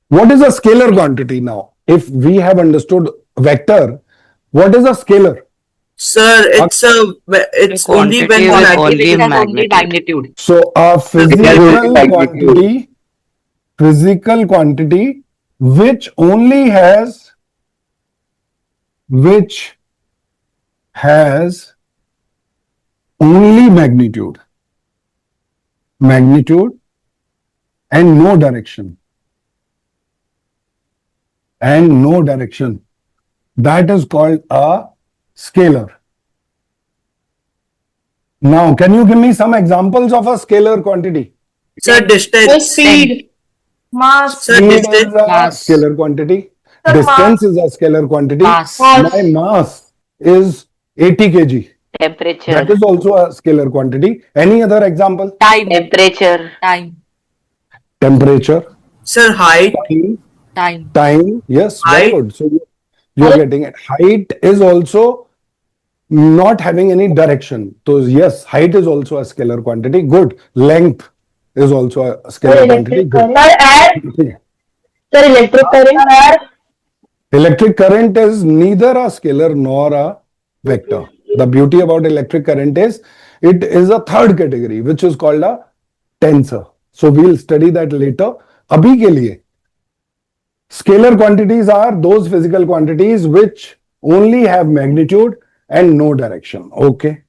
What is a scalar quantity now? If we have understood vector, what is a scalar? Sir, A- it's only when Quantity with the only It has only magnitude. magnitude. So a Magnitude. physical quantity which only has only magnitude and no direction. That is called a scalar. Now, can you give me some examples of a scalar quantity? sir distance. Speed, mass, Sir, Speed is distance. a Mass. scalar quantity. Sir, Distance is a scalar quantity. Mass. My mass is 80 kg. That Temperature, is also a scalar quantity. Any other example? time, temperature, time, Temperature, Sir, height. time. Yes, very Height. good. So you are getting it. Height is also not having any direction. So yes, height is also a scalar quantity. Good. Length is also a scalar quantity. Good. sir, electric current, Electric current is neither a scalar nor a vector. The beauty about electric current is it is a third category which is called a tensor. So we'll study that later. Abhi ke liye, scalar quantities are those physical quantities which only have magnitude and no direction. Okay.